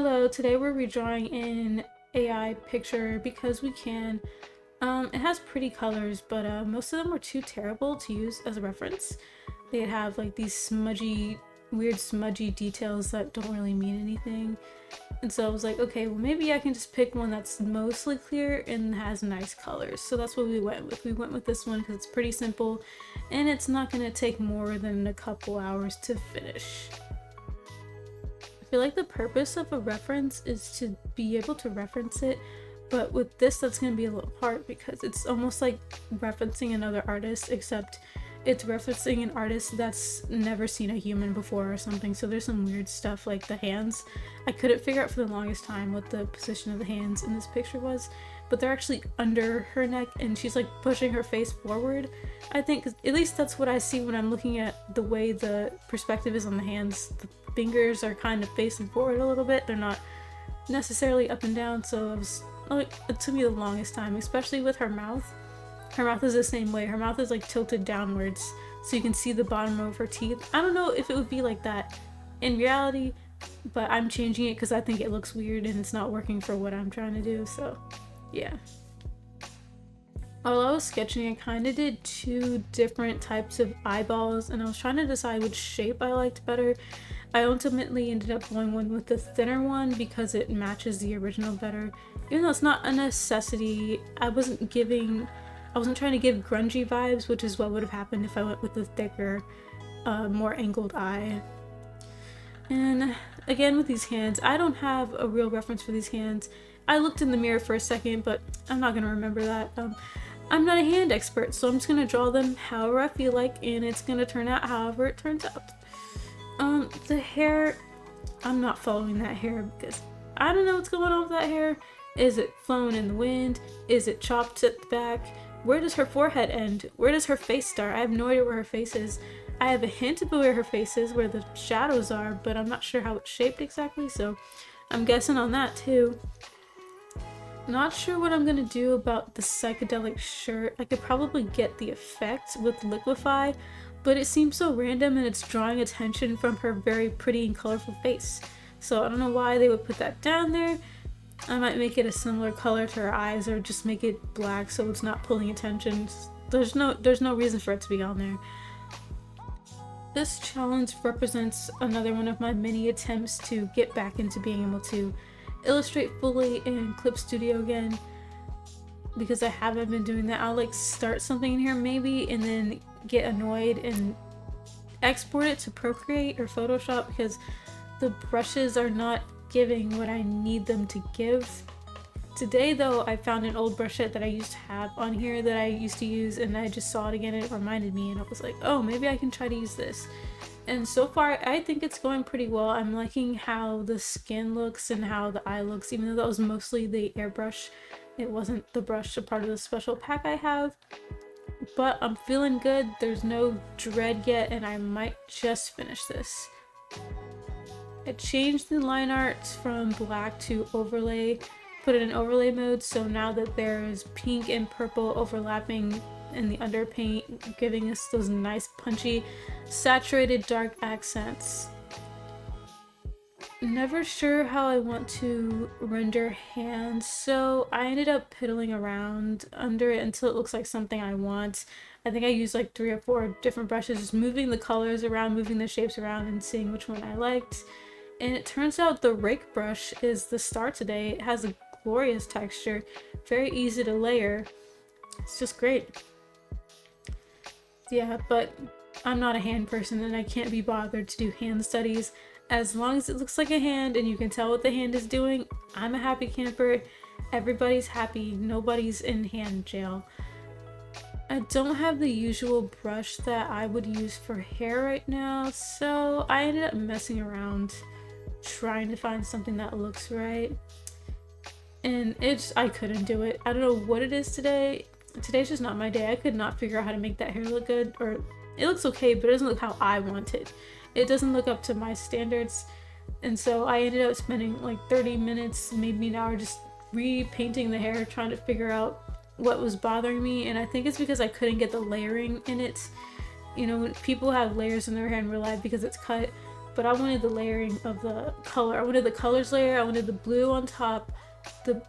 Hello, today we're redrawing an AI picture because we can. It has pretty colors, but most of them were too terrible to use as a reference. They'd have like these smudgy, weird smudgy details that don't really mean anything. And so I was like, okay, well maybe I can just pick one that's mostly clear and has nice colors. So that's what we went with. We went with this one because it's pretty simple and it's not going to take more than a couple hours to finish. I feel like the purpose of a reference is to be able to reference it, but with this that's going to be a little hard because it's almost like referencing another artist, except it's referencing an artist that's never seen a human before or something. So there's some weird stuff like the hands. I couldn't figure out for the longest time what the position of the hands in this picture was, but they're actually under her neck and she's like pushing her face forward. I think at least that's what I see when I'm looking at the way the perspective is on the hands. The fingers are kind of facing forward a little bit. They're not necessarily up and down, so it took me the longest time, especially with her mouth. Her mouth is the same way. Her mouth is like tilted downwards so you can see the bottom of her teeth. I don't know if it would be like that in reality, but I'm changing it because I think it looks weird and it's not working for what I'm trying to do, so yeah. While I was sketching, I kind of did two different types of eyeballs and I was trying to decide which shape I liked better. I ultimately ended up going with the thinner one because it matches the original better. Even though it's not a necessity, I wasn't trying to give grungy vibes, which is what would have happened if I went with the thicker, more angled eye. And again with these hands, I don't have a real reference for these hands. I looked in the mirror for a second, but I'm not gonna remember that. I'm not a hand expert, so I'm just gonna draw them however I feel like, and it's gonna turn out however it turns out. The hair, I'm not following that hair because I don't know what's going on with that hair. Is it flown in the wind? Is it chopped at the back? Where does her forehead end? Where does her face start? I have no idea where her face is. I have a hint of where her face is, where the shadows are, but I'm not sure how it's shaped exactly, so I'm guessing on that too. Not sure what I'm gonna do about the psychedelic shirt. I could probably get the effect with Liquify, but it seems so random and it's drawing attention from her very pretty and colorful face. So I don't know why they would put that down there. I might make it a similar color to her eyes or just make it black so it's not pulling attention. There's no reason for it to be on there. This challenge represents another one of my many attempts to get back into being able to illustrate fully in Clip Studio again, because I haven't been doing that. I'll like start something in here maybe and then get annoyed and export it to Procreate or Photoshop because the brushes are not giving what I need them to give. Today though, I found an old brush set that I used to have on here that I used to use, and I just saw it again and it reminded me, and I was like, oh, maybe I can try to use this. And so far I think it's going pretty well. I'm liking how the skin looks and how the eye looks, even though that was mostly the airbrush. It wasn't the brush a part of the special pack I have, but I'm feeling good. There's no dread yet and I might just finish this. I changed the line art from black to overlay, put it in overlay mode, so now that there is pink and purple overlapping in the underpaint, giving us those nice punchy saturated dark accents. Never sure how I want to render hands, so I ended up piddling around under it until it looks like something I want. I think I used like 3 or 4 different brushes, just moving the colors around, moving the shapes around, and seeing which one I liked. And it turns out the rake brush is the star today. It has a glorious texture, very easy to layer. It's just great. Yeah, but I'm not a hand person and I can't be bothered to do hand studies. As long as it looks like a hand and you can tell what the hand is doing, I'm a happy camper. Everybody's happy, nobody's in hand jail. I don't have the usual brush that I would use for hair right now, so I ended up messing around trying to find something that looks right. And I couldn't do it. I don't know what it is today. Today's just not my day. I could not figure out how to make that hair look good, or it looks okay, but it doesn't look how I want it. It doesn't look up to my standards. And so I ended up spending like 30 minutes, maybe an hour, just repainting the hair, trying to figure out what was bothering me. And I think it's because I couldn't get the layering in it. You know, people have layers in their hair in real life because it's cut, but I wanted the layering of the color. I wanted the colors layer. I wanted the blue on top, the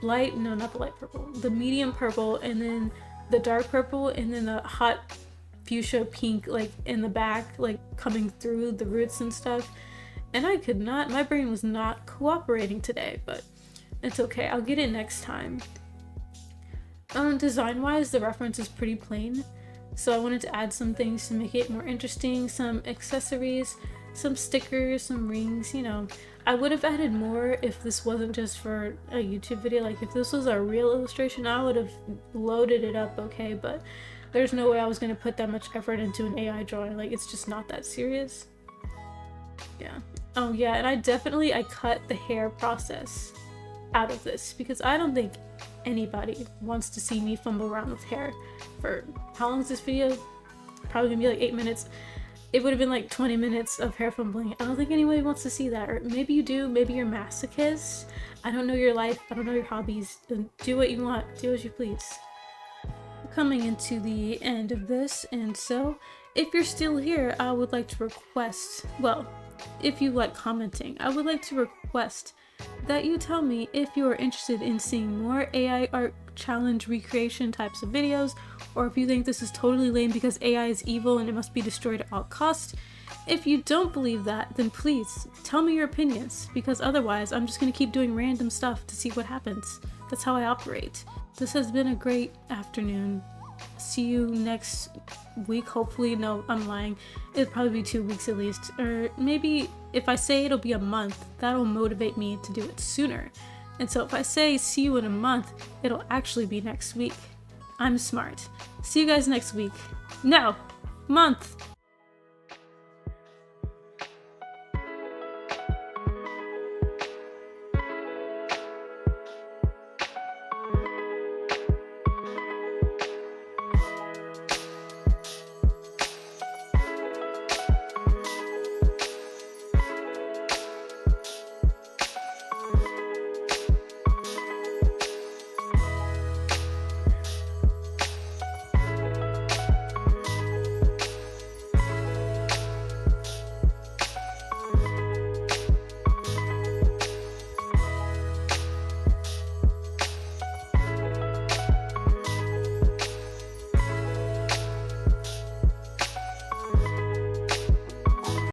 light, no, not the light purple, the medium purple, and then the dark purple, and then the hot fuchsia pink, like in the back, like coming through the roots and stuff. And I could not, my brain was not cooperating today, but it's okay. I'll get it next time. Design-wise, the reference is pretty plain, so I wanted to add some things to make it more interesting, some accessories, some stickers, some rings, you know. I would have added more if this wasn't just for a YouTube video. Like, if this was a real illustration, I would have loaded it up, okay, but there's no way I was going to put that much effort into an AI drawing. Like, it's just not that serious. Yeah. Oh yeah, and I cut the hair process out of this because I don't think anybody wants to see me fumble around with hair for, how long is this video? Probably gonna be like 8 minutes. It would have been like 20 minutes of hair fumbling. I don't think anybody wants to see that. Or maybe you do, maybe you're masochist. I don't know your life, I don't know your hobbies. Do what you want, do as you please. Coming into the end of this, and so if you're still here, I would like to request, well, if you like commenting, I would like to request that you tell me if you are interested in seeing more AI art challenge recreation types of videos, or if you think this is totally lame because AI is evil and it must be destroyed at all costs. If you don't believe that, then please tell me your opinions, because otherwise I'm just gonna keep doing random stuff to see what happens. That's how I operate. This has been a great afternoon. See you next week, hopefully. No, I'm lying. It'll probably be 2 weeks at least, or maybe if I say it'll be a month, that'll motivate me to do it sooner. And so if I say see you in a month, it'll actually be next week. I'm smart. See you guys next week. No, month.